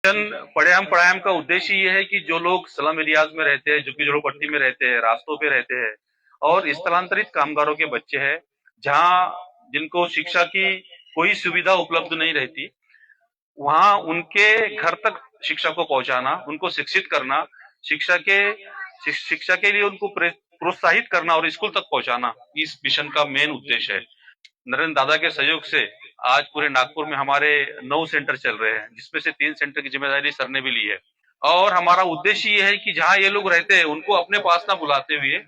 पढ़ाम पढ़ाम का उद्देश्य ये है कि जो लोग स्लम एरियाज में रहते हैं, जो झोपड़पट्टी में रहते हैं, रास्तों पे रहते हैं और स्थलांतरित कामगारों के बच्चे हैं, जहाँ जिनको शिक्षा की कोई सुविधा उपलब्ध नहीं रहती, वहाँ उनके घर तक शिक्षा को पहुंचाना, उनको शिक्षित करना, शिक्षा के लिए उनको प्रोत्साहित करना और स्कूल तक पहुंचाना, इस मिशन का मेन उद्देश्य है। नरेंद्र दादा के सहयोग से आज पूरे नागपुर में हमारे 9 सेंटर चल रहे हैं, जिसमें से 3 सेंटर की जिम्मेदारी सर ने भी ली है। और हमारा उद्देश्य ये है कि जहाँ ये लोग रहते हैं उनको अपने पास ना बुलाते हुए,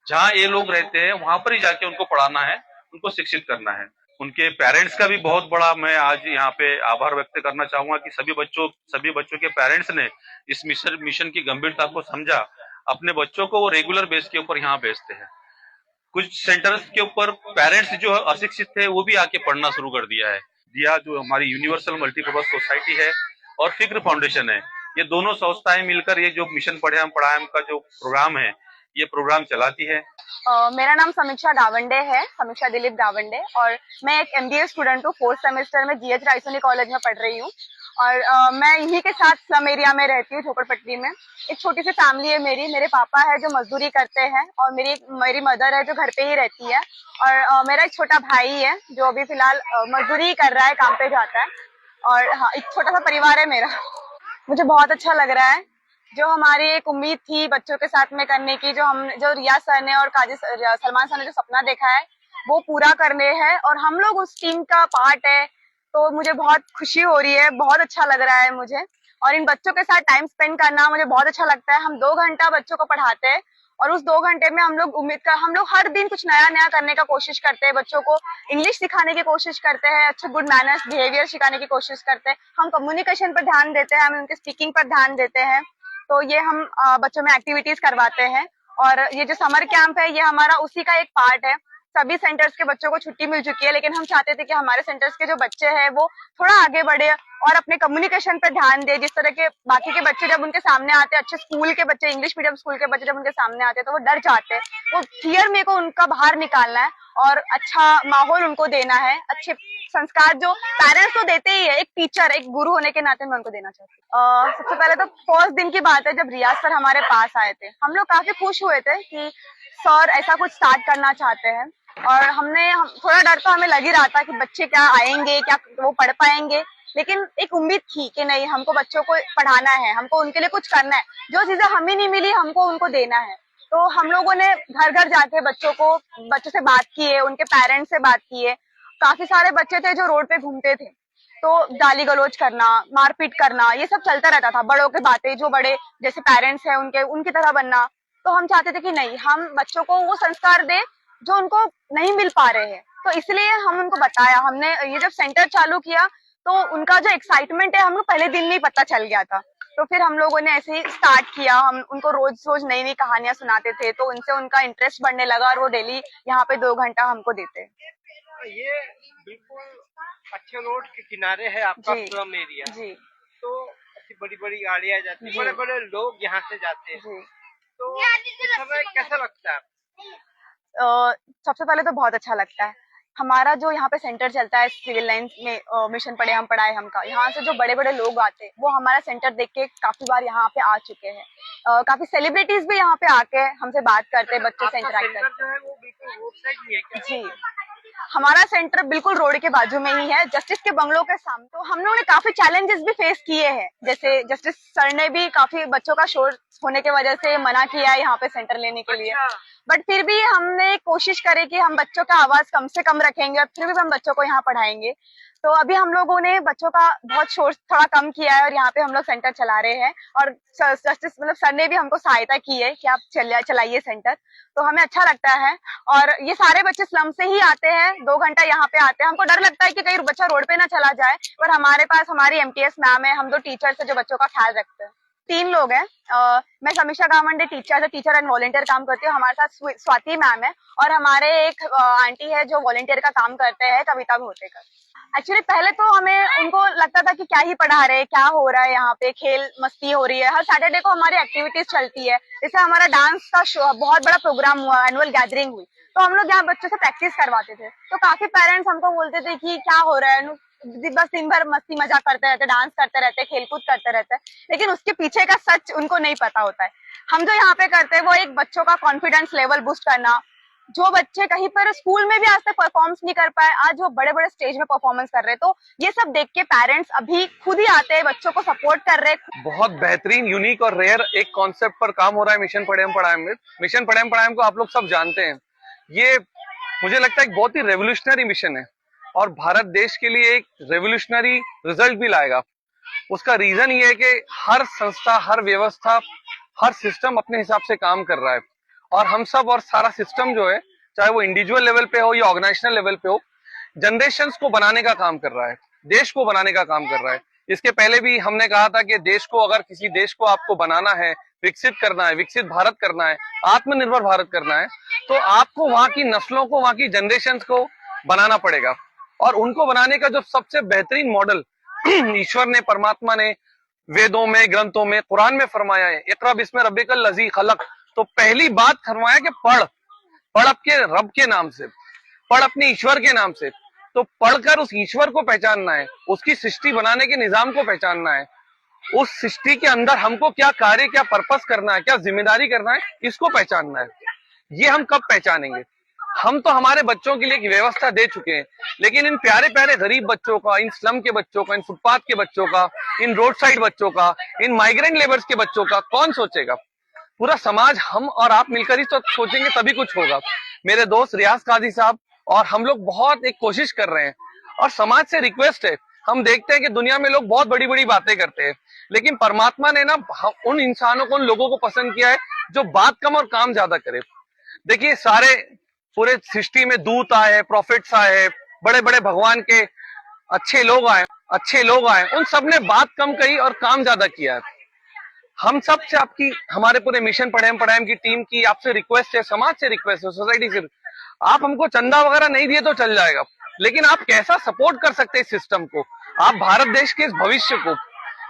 जहाँ ये लोग रहते हैं वहां पर ही जाके उनको पढ़ाना है, उनको शिक्षित करना है। उनके पेरेंट्स का भी बहुत बड़ा मैं आज यहाँ पे आभार व्यक्त करना चाहूंगा कि सभी बच्चों के पेरेंट्स ने इस मिशन की गंभीरता को समझा, अपने बच्चों को वो रेगुलर बेस के ऊपर यहाँ भेजते हैं। कुछ सेंटर्स के ऊपर पेरेंट्स जो अशिक्षित थे वो भी आके पढ़ना शुरू कर दिया है। जो हमारी यूनिवर्सल मल्टीपर्पज सोसाइटी है और फिक्र फाउंडेशन है, ये दोनों संस्थाएं मिलकर ये जो मिशन पढ़े हम पढ़ाएं का जो प्रोग्राम है, ये प्रोग्राम चलाती है। मेरा नाम समीक्षा गावंडे है, समीक्षा दिलीप गावंडे, और मैं एक MBA स्टूडेंट हूँ। 4th सेमेस्टर में GH रायसोनी कॉलेज में पढ़ रही हूँ। और मैं इन्हीं के साथ स्लम एरिया में रहती हूँ, झोपड़पट्टी में। एक छोटी सी फैमिली है मेरी। मेरे पापा है जो मजदूरी करते हैं और मेरी मदर है जो घर पे ही रहती है। और मेरा एक छोटा भाई है जो अभी फिलहाल मजदूरी कर रहा है, काम पे जाता है। और हाँ, एक छोटा सा परिवार है मेरा। मुझे बहुत अच्छा लग रहा है। जो हमारी एक उम्मीद थी बच्चों के साथ में करने की, जो रियाज सर ने और सलमान सर ने जो सपना देखा है वो पूरा करने हैं, और हम लोग उस टीम का पार्ट है। तो मुझे बहुत खुशी हो रही है, बहुत अच्छा लग रहा है मुझे। और इन बच्चों के साथ टाइम स्पेंड करना मुझे बहुत अच्छा लगता है। हम 2 घंटा बच्चों को पढ़ाते हैं और उस 2 घंटे में हम लोग हर दिन कुछ नया नया करने का कोशिश करते हैं। बच्चों को इंग्लिश सिखाने की कोशिश करते हैं, अच्छे गुड मैनर्स बिहेवियर सिखाने की कोशिश करते हैं। हम कम्युनिकेशन पर ध्यान देते हैं, हम उनके स्पीकिंग पर ध्यान देते हैं। तो ये हम बच्चों में एक्टिविटीज करवाते हैं। और ये जो समर कैंप है ये हमारा उसी का एक पार्ट है। सभी सेंटर्स के बच्चों को छुट्टी मिल चुकी है, लेकिन हम चाहते थे कि हमारे सेंटर्स के जो बच्चे हैं वो थोड़ा आगे बढ़े और अपने कम्युनिकेशन पे ध्यान दे। जिस तरह के बाकी के बच्चे जब उनके सामने आते हैं, अच्छे स्कूल के बच्चे, इंग्लिश मीडियम स्कूल के बच्चे जब उनके सामने आते हैं तो वो डर जाते हैं। वो फियर मेरे को उनका बाहर निकालना है और अच्छा माहौल उनको देना है। अच्छे संस्कार जो पेरेंट्स तो देते ही है, एक टीचर, एक गुरु होने के नाते मैं उनको देना चाहती हूँ। सबसे पहले तो फर्स्ट दिन की बात है जब रियाज सर हमारे पास आए थे। हम लोग काफी खुश हुए थे कि सर ऐसा कुछ स्टार्ट करना चाहते हैं। और थोड़ा डर तो हमें लग ही रहा था कि बच्चे क्या आएंगे, क्या वो पढ़ पाएंगे, लेकिन एक उम्मीद थी कि नहीं, हमको बच्चों को पढ़ाना है, हमको उनके लिए कुछ करना है। जो चीजें हमें नहीं मिली हमको उनको देना है। तो हम लोगों ने घर घर जाके बच्चों से बात की है, उनके पेरेंट्स से बात की है। काफी सारे बच्चे थे जो रोड पे घूमते थे, तो गाली गलौज करना, मारपीट करना, ये सब चलता रहता था। बड़ों की बातें, जो बड़े जैसे पेरेंट्स हैं उनकी तरह बनना। तो हम चाहते थे कि नहीं, हम बच्चों को वो संस्कार दे जो उनको नहीं मिल पा रहे हैं। तो इसलिए हम उनको बताया। हमने ये जब सेंटर चालू किया तो उनका जो एक्साइटमेंट है हमको पहले दिन में ही पता चल गया था। तो फिर हम लोगों ने ऐसे ही स्टार्ट किया। हम उनको रोज रोज नई नई कहानियां सुनाते थे, तो उनसे उनका इंटरेस्ट बढ़ने लगा और वो डेली यहाँ पे 2 घंटा हमको देते। ये बिल्कुल अच्छे रोड के किनारे है आपका स्लम एरिया जी। तो ऐसी बड़ी बड़ी गाड़ियां जाती हैं, बड़े बड़े लोग यहाँ से जाते हैं। तो इस समय कैसा लगता है? सबसे पहले तो बहुत अच्छा लगता है। हमारा जो यहाँ पे सेंटर चलता है सिविल लाइंस में, मिशन पढ़े हम पढ़ाए हम का, यहाँ से जो बड़े बड़े लोग आते हैं वो हमारा सेंटर देख के काफी बार यहाँ पे आ चुके हैं। काफी सेलिब्रिटीज भी यहाँ पे आके हमसे बात करते हैं, बच्चों से इंटरेक्ट करते हैं। जी, हमारा सेंटर बिल्कुल रोड के बाजू में ही है, जस्टिस के बंगलों के सामने। तो हम लोगों ने काफी चैलेंजेस भी फेस किए हैं। जैसे जस्टिस सर ने भी काफी बच्चों का शोर होने की वजह से मना किया है यहाँ पे सेंटर लेने के लिए। बट फिर भी हमने कोशिश करी कि हम बच्चों का आवाज कम से कम रखेंगे और फिर भी हम बच्चों को यहाँ पढ़ाएंगे। तो अभी हम लोगों ने बच्चों का बहुत शोर थोड़ा कम किया है और यहाँ पे हम लोग सेंटर चला रहे हैं। और जस्टिस सर ने भी हमको सहायता की है कि आप चलाइए सेंटर। तो हमें अच्छा लगता है। और ये सारे बच्चे स्लम से ही आते हैं, 2 घंटा यहाँ पे आते हैं। हमको डर लगता है कि कहीं बच्चा रोड पे ना चला जाए, पर हमारे पास हमारी MTS मैम है, हम 2 टीचर्स है जो बच्चों का ख्याल रखते हैं। 3 लोग हैं। मैं समीक्षा गावंडे टीचर एंड वॉलंटियर काम करती हूँ। हमारे साथ स्वाति मैम है और हमारे एक आंटी है जो वॉलंटियर का काम करते हैं, कविता भोटेकर। एक्चुअली पहले तो हमें उनको लगता था कि क्या ही पढ़ा रहे, क्या हो रहा है यहाँ पे, खेल मस्ती हो रही है। हर सैटरडे को हमारी एक्टिविटीज चलती है। जैसे हमारा डांस का बहुत बड़ा प्रोग्राम हुआ, एनुअल गैदरिंग हुई, तो हम लोग यहाँ बच्चों से प्रैक्टिस करवाते थे। तो काफी पेरेंट्स हमको बोलते थे कि क्या हो रहा है, बस दिन भर मस्ती मजाक करते रहते, डांस करते रहते, खेलकूद करते रहते, लेकिन उसके पीछे का सच उनको नहीं पता होता है। हम जो यहाँ पे करते हैं वो एक बच्चों का कॉन्फिडेंस लेवल बूस्ट करना, जो बच्चे कहीं पर स्कूल में भी आज तक परफॉर्मेंस नहीं कर पाए, आज वो बड़े बड़े स्टेज में परफॉर्मेंस कर रहे हैं। तो ये सब देख के पेरेंट्स अभी खुद ही आते हैं, बच्चों को सपोर्ट कर रहे हैं। बहुत बेहतरीन, यूनिक और रेयर एक कॉन्सेप्ट पर काम हो रहा है मिशन पढ़ेम पढ़ाएम में। मिशन पढ़ेम पढ़ाएम को आप लोग सब जानते हैं, ये मुझे लगता है एक बहुत ही रेवोल्यूशनरी मिशन है और भारत देश के लिए एक रेवोल्यूशनरी रिजल्ट भी लाएगा। उसका रीजन ये है कि हर संस्था, हर व्यवस्था, हर सिस्टम अपने हिसाब से काम कर रहा है और हम सब और सारा सिस्टम जो है, चाहे वो इंडिविजुअल लेवल पे हो या ऑर्गेनाइजेशनल लेवल पे हो, जनरेशंस को बनाने का काम कर रहा है, देश को बनाने का काम कर रहा है। इसके पहले भी हमने कहा था कि देश को, अगर किसी देश को आपको बनाना है, विकसित करना है, विकसित भारत करना है, आत्मनिर्भर भारत करना है, तो आपको वहां की नस्लों को, वहां की जनरेशंस को बनाना पड़ेगा। और उनको बनाने का जो सबसे बेहतरीन मॉडल ईश्वर ने, परमात्मा ने वेदों में, ग्रंथों में, कुरान में फरमाया है, इक़रा बिस्मि रब्बिकल लज़ी खलक। तो पहली बात फरमाया कि पढ़, पढ़ अपने रब के नाम से, पढ़ अपने ईश्वर के नाम से। तो पढ़कर उस ईश्वर को पहचानना है, उसकी सृष्टि बनाने के निजाम को पहचानना है, उस सृष्टि के अंदर हमको क्या कार्य, क्या पर्पस करना है, क्या जिम्मेदारी करना है, इसको पहचानना है। ये हम कब पहचानेंगे? हम तो हमारे बच्चों के लिए एक व्यवस्था दे चुके हैं, लेकिन इन प्यारे प्यारे गरीब बच्चों का, इन स्लम के बच्चों का, इन फुटपाथ के बच्चों का, इन रोड साइड बच्चों का, इन माइग्रेंट लेबर्स के बच्चों का कौन सोचेगा? पूरा समाज, हम और आप मिलकर ही तो सोचेंगे, तभी कुछ होगा। मेरे दोस्त रियाज काजी साहब और हम लोग बहुत एक कोशिश कर रहे हैं और समाज से रिक्वेस्ट है। हम देखते हैं कि दुनिया में लोग बहुत बड़ी बड़ी बातें करते हैं, लेकिन परमात्मा ने ना उन इंसानों को, उन लोगों को पसंद किया है जो बात कम और काम ज्यादा करे। देखिए, सारे पूरे सृष्टि में दूत आए, प्रॉफिट्स आए, बड़े बड़े भगवान के अच्छे लोग आए, उन सब ने बात कम कही और काम ज्यादा किया है। हम सब से, आपकी, हमारे पूरे मिशन पढ़ेम पढ़ाएम की टीम की आपसे रिक्वेस्ट है, समाज से रिक्वेस्ट है, सोसाइटी से, आप हमको चंदा वगैरह नहीं दिए तो चल जाएगा, लेकिन आप कैसा सपोर्ट कर सकते हैं इस सिस्टम को, आप भारत देश के इस भविष्य को,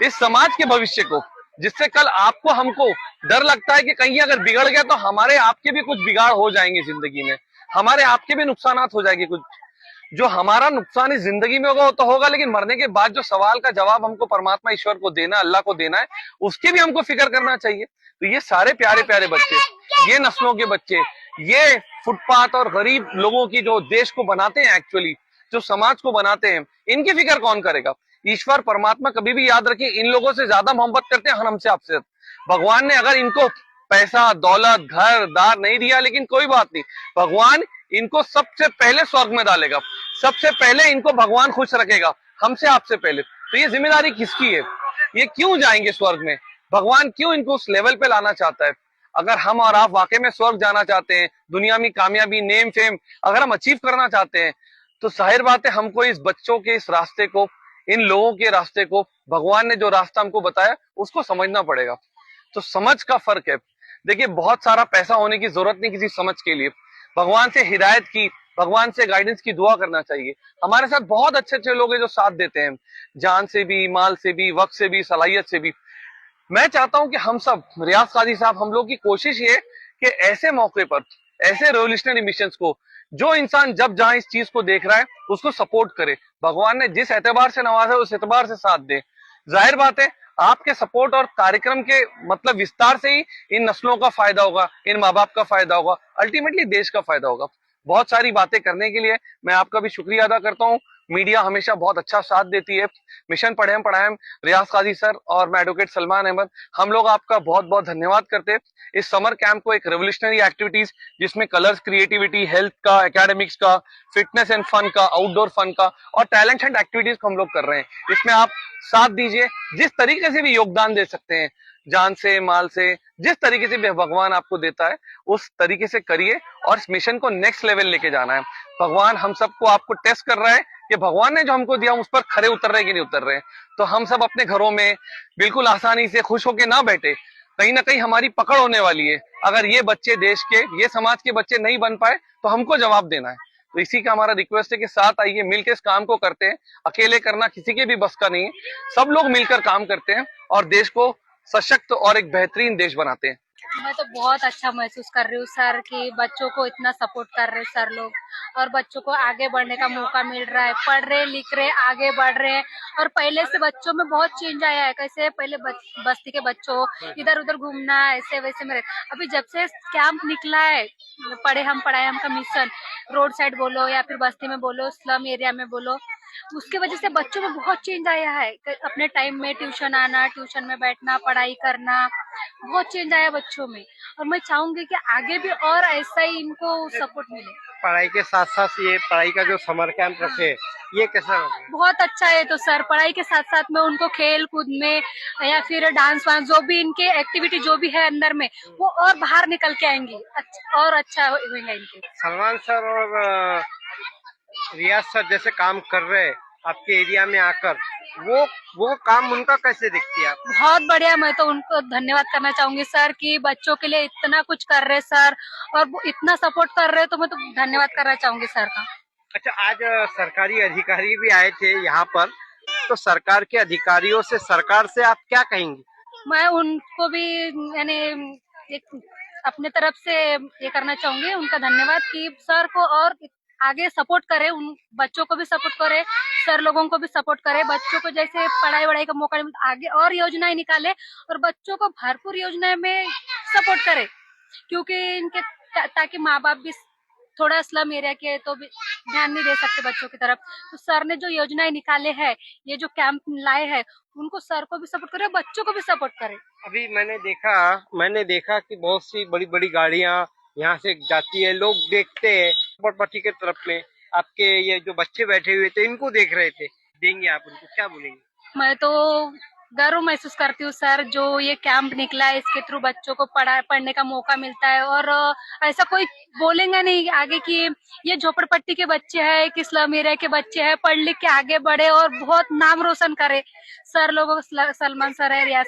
इस समाज के भविष्य को, जिससे कल आपको, हमको डर लगता है कि कहीं अगर बिगड़ गया तो हमारे आपके भी कुछ बिगाड़ हो जाएंगे जिंदगी में, हमारे आपके भी नुकसानात हो जाएंगे कुछ। जो हमारा नुकसान इस जिंदगी में होगा वो तो होगा, लेकिन मरने के बाद जो सवाल का जवाब हमको परमात्मा ईश्वर को देना, अल्लाह को देना है, उसकी भी हमको फिक्र करना चाहिए। तो ये सारे प्यारे प्यारे बच्चे, ये नस्लों के बच्चे, ये फुटपाथ और गरीब लोगों की, जो देश को बनाते हैं, एक्चुअली जो समाज को बनाते हैं, इनकी फिक्र कौन करेगा? ईश्वर परमात्मा, कभी भी याद रखिए, इन लोगों से ज्यादा मोहब्बत करते हैं हमसे, आपसे। भगवान ने अगर इनको पैसा, दौलत, घर दार नहीं दिया, लेकिन कोई बात नहीं, भगवान इनको सबसे पहले स्वर्ग में डालेगा, सबसे पहले इनको भगवान खुश रखेगा, हमसे, आपसे पहले। तो ये जिम्मेदारी किसकी है? ये क्यों जाएंगे स्वर्ग में? भगवान क्यों इनको उस लेवल पे लाना चाहता है? अगर हम और आप वाकई में स्वर्ग जाना चाहते हैं, दुनिया में कामयाबी, नेम फेम अगर हम अचीव करना चाहते हैं, तो जाहिर बात है हमको इस बच्चों के इस रास्ते को, इन लोगों के रास्ते को, भगवान ने जो रास्ता हमको बताया उसको समझना पड़ेगा। तो समझ का फर्क है। देखिए, बहुत सारा पैसा होने की जरूरत नहीं किसी समझ के लिए। भगवान से हिदायत की, भगवान से गाइडेंस की दुआ करना चाहिए। हमारे साथ बहुत अच्छे अच्छे लोग हैं जो साथ देते हैं, जान से भी, माल से भी, वक्त से भी, सलाहियत से भी। मैं चाहता हूं कि हम सब, रियाज काजी साहब, हम लोग की कोशिश ये कि ऐसे मौके पर, ऐसे रेवोल्यूशनरी मिशंस को, जो इंसान जब जहां इस चीज को देख रहा है उसको सपोर्ट करे। भगवान ने जिस एतबार से नवाजा है उस एतबार से साथ दे। जाहिर बात है आपके सपोर्ट और कार्यक्रम के मतलब विस्तार से ही इन नस्लों का फायदा होगा, इन माँ बाप का फायदा होगा, अल्टीमेटली देश का फायदा होगा। बहुत सारी बातें करने के लिए मैं आपका भी शुक्रिया अदा करता हूँ। मीडिया हमेशा बहुत अच्छा साथ देती है। मिशन पढ़ेम पढ़ाएम, रियाज काजी सर और मैं एडवोकेट सलमान अहमद, हम लोग आपका बहुत बहुत धन्यवाद करते हैं। इस समर कैंप को एक रेवोल्यूशनरी एक्टिविटीज, जिसमें कलर्स, क्रिएटिविटी, हेल्थ का, एकेडमिक्स का, फिटनेस एंड फन का, आउटडोर फन का और टैलेंट हंट एक्टिविटीज को हम लोग कर रहे हैं। इसमें आप साथ दीजिए, जिस तरीके से भी योगदान दे सकते हैं, जान से, माल से, जिस तरीके से भी भगवान आपको देता है उस तरीके से करिए और इस मिशन को नेक्स्ट लेवल लेके जाना है। भगवान हम सबको, आपको टेस्ट कर रहा है कि भगवान ने जो हमको दिया उस पर खरे उतर रहे कि नहीं उतर रहे। तो हम सब अपने घरों में बिल्कुल आसानी से खुश होके ना बैठे, कहीं ना कहीं हमारी पकड़ होने वाली है। अगर ये बच्चे देश के, ये समाज के बच्चे नहीं बन पाए तो हमको जवाब देना है। तो इसी का हमारा रिक्वेस्ट है कि साथ आइए, मिलकर इस काम को करते हैं। अकेले करना किसी के भी बस का नहीं है, सब लोग मिलकर काम करते हैं और देश को सशक्त और एक बेहतरीन देश बनाते हैं। मैं तो बहुत अच्छा महसूस कर रही हूँ सर कि बच्चों को इतना सपोर्ट कर रहे हैं सर लोग, और बच्चों को आगे बढ़ने का मौका मिल रहा है, पढ़ रहे लिख रहे आगे बढ़ रहे हैं। और पहले से बच्चों में बहुत चेंज आया है। कैसे पहले बस्ती के बच्चों इधर उधर घूमना ऐसे वैसे में अभी जब से कैंप निकला है पढ़ाए हम का मिशन, रोड साइड बोलो या फिर बस्ती में बोलो, स्लम एरिया में बोलो, उसकी वजह से बच्चों में बहुत चेंज आया है। अपने टाइम में ट्यूशन आना, ट्यूशन में बैठना, पढ़ाई करना, बहुत चेंज आया बच्चों में। और मैं चाहूंगी कि आगे भी और ऐसा ही इनको सपोर्ट मिले। पढ़ाई के साथ साथ ये पढ़ाई का जो समर कैंप रखे, ये कैसा लगा? बहुत अच्छा है। तो सर पढ़ाई के साथ साथ में उनको खेल कूद में या फिर डांस वांस जो भी इनके एक्टिविटी जो भी है अंदर में, वो और बाहर निकल के आएंगी, और अच्छा होगा इनके। सलमान सर और रियाज सर जैसे काम कर रहे हैं आपके एरिया में आकर, वो काम उनका कैसे देखती है आप? बहुत बढ़िया। मैं तो उनको धन्यवाद करना चाहूंगी सर कि बच्चों के लिए इतना कुछ कर रहे सर, और वो इतना सपोर्ट कर रहे, तो मैं तो धन्यवाद करना चाहूंगी सर का। अच्छा, आज सरकारी अधिकारी भी आए थे यहाँ पर, तो सरकार के अधिकारियों से, सरकार से आप क्या कहेंगी? मैं उनको भी यानी एक अपने तरफ से ये करना चाहूंगी, उनका धन्यवाद कि सर को और आगे सपोर्ट करे, उन बच्चों को भी सपोर्ट करे, सर लोगों को भी सपोर्ट करे, बच्चों को जैसे पढ़ाई वढ़ाई का मौका आगे और योजनाएं निकाले, और बच्चों को भरपूर योजनाएं में सपोर्ट करे, क्योंकि इनके ताकि माँ बाप भी थोड़ा स्लम एरिया के तो भी ध्यान नहीं दे सकते बच्चों की तरफ। तो सर ने जो योजनाएं निकाले हैं, ये जो कैंप लाए हैं, उनको सर को भी सपोर्ट करे, बच्चों को भी सपोर्ट करे। अभी मैंने देखा कि बहुत सी बड़ी बड़ी गाड़ियां यहाँ से जाती है, लोग देखते हैं पट्टी के तरफ में। आपके ये जो बच्चे बैठे हुए थे, इनको देख रहे थे, देंगे आप उनको क्या बोलेंगे? मैं तो गर्व महसूस करती हूँ सर, जो ये कैंप निकला है इसके थ्रू बच्चों को पढ़ने का मौका मिलता है। और ऐसा कोई बोलेंगे नहीं आगे कि ये झोपड़पट्टी के बच्चे हैं कि स्लम एरिया के बच्चे हैं, पढ़ लिख के आगे बढ़े और बहुत नाम रोशन करे। सर लोगों को सलमान सर है, रियाज